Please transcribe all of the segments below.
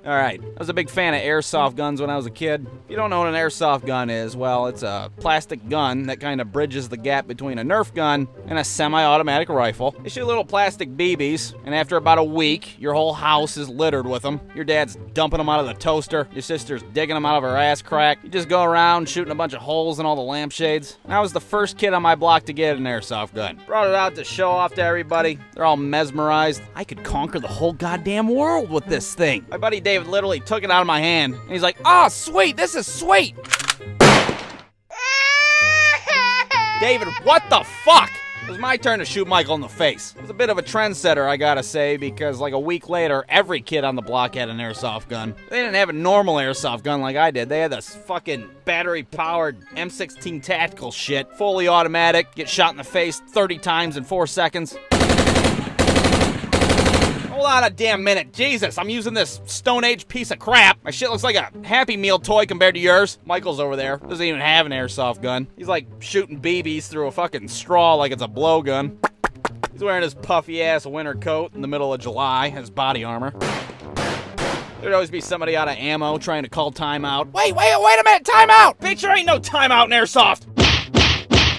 Alright, I was a big fan of airsoft guns when I was a kid. If you don't know what an airsoft gun is, well, it's a plastic gun that kind of bridges the gap between a Nerf gun and a semi-automatic rifle. They shoot little plastic BBs, and after about a week, your whole house is littered with them. Your dad's dumping them out of the toaster. Your sister's digging them out of her ass crack. You just go around shooting a bunch of holes in all the lampshades. And I was the first kid on my block to get an airsoft gun. Brought it out to show off to everybody. They're all mesmerized. I could conquer the whole goddamn world with this thing. My buddy David literally took it out of my hand, and he's like, "Oh, sweet, this is sweet." David, what the fuck? It was my turn to shoot Michael in the face. It was a bit of a trendsetter, I gotta say, because like a week later, every kid on the block had an airsoft gun. They didn't have a normal airsoft gun like I did. They had this fucking battery-powered M16 tactical shit, fully automatic, get shot in the face 30 times in 4 seconds. Hold on a damn minute. Jesus, I'm using this Stone Age piece of crap. My shit looks like a Happy Meal toy compared to yours. Michael's over there. Doesn't even have an airsoft gun. He's like shooting BBs through a fucking straw like it's a blowgun. He's wearing his puffy-ass winter coat in the middle of July, his body armor. There'd always be somebody out of ammo trying to call timeout. Wait a minute, timeout! Bitch, there ain't no timeout in airsoft!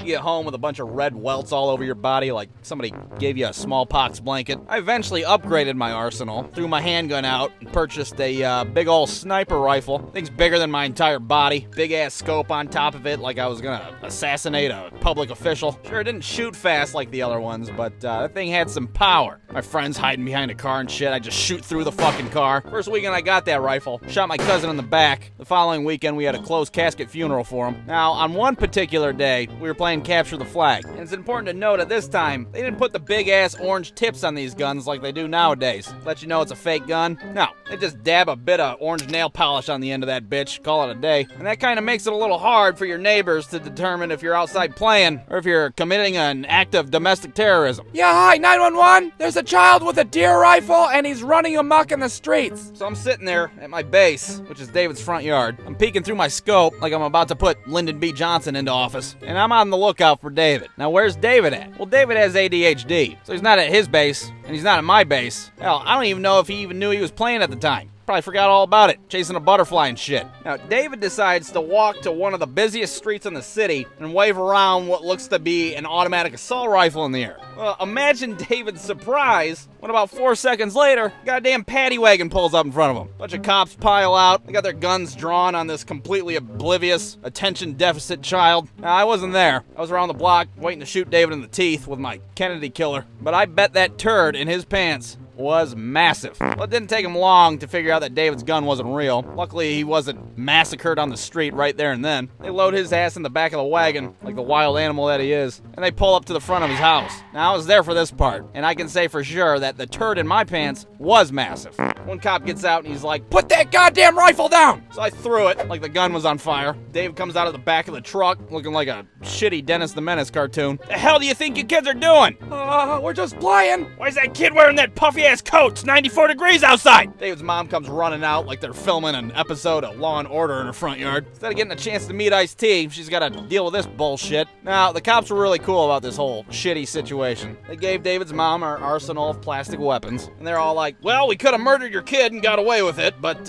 You get home with a bunch of red welts all over your body like somebody gave you a smallpox blanket. I eventually upgraded my arsenal, threw my handgun out, and purchased a big ol' sniper rifle. Thing's bigger than my entire body. Big ass scope on top of it like I was gonna assassinate a public official. Sure, it didn't shoot fast like the other ones, but that thing had some power. My friends hiding behind a car and shit, I just shoot through the fucking car. First weekend I got that rifle, shot my cousin in the back. The following weekend we had a closed casket funeral for him. Now, on one particular day, we were playing Capture the Flag. And it's important to note at this time, they didn't put the big-ass orange tips on these guns like they do nowadays. Let you know it's a fake gun. No, they just dab a bit of orange nail polish on the end of that bitch, call it a day. And that kind of makes it a little hard for your neighbors to determine if you're outside playing or if you're committing an act of domestic terrorism. Yeah, hi, 911. There's a child with a deer rifle and he's running amok in the streets. So I'm sitting there at my base, which is David's front yard. I'm peeking through my scope like I'm about to put Lyndon B. Johnson into office. And I'm on the lookout for David. Now, where's David at? Well, David has ADHD, so he's not at his base, and he's not at my base. Hell, I don't even know if he even knew he was playing at the time. Probably forgot all about it, chasing a butterfly and shit. Now, David decides to walk to one of the busiest streets in the city and wave around what looks to be an automatic assault rifle in the air. Well, imagine David's surprise when about 4 seconds later, a goddamn paddy wagon pulls up in front of him. Bunch of cops pile out. They got their guns drawn on this completely oblivious, attention deficit child. Now, I wasn't there. I was around the block waiting to shoot David in the teeth with my Kennedy killer. But I bet that turd in his pants was massive. Well, it didn't take him long to figure out that David's gun wasn't real. Luckily, he wasn't massacred on the street right there and then. They load his ass in the back of the wagon, like the wild animal that he is, and they pull up to the front of his house. Now, I was there for this part, and I can say for sure that the turd in my pants was massive. One cop gets out and he's like, "Put that goddamn rifle down!" So I threw it like the gun was on fire. Dave comes out of the back of the truck looking like a shitty Dennis the Menace cartoon. The hell do you think you kids are doing? We're just playing. Why's that kid wearing that puffy-ass coat? It's 94 degrees outside! David's mom comes running out like they're filming an episode of Law & Order in her front yard. Instead of getting a chance to meet Ice-T, she's got to deal with this bullshit. Now, the cops were really cool about this whole shitty situation. They gave David's mom our arsenal of plastic weapons, and they're all like, "Well, we could have murdered your kid and got away with it, but,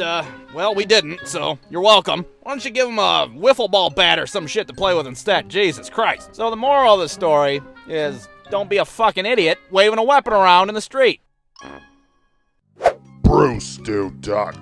well, we didn't, so you're welcome. Why don't you give him a wiffle ball bat or some shit to play with instead? Jesus Christ." So the moral of the story is, don't be a fucking idiot waving a weapon around in the street. BREWSTEW.com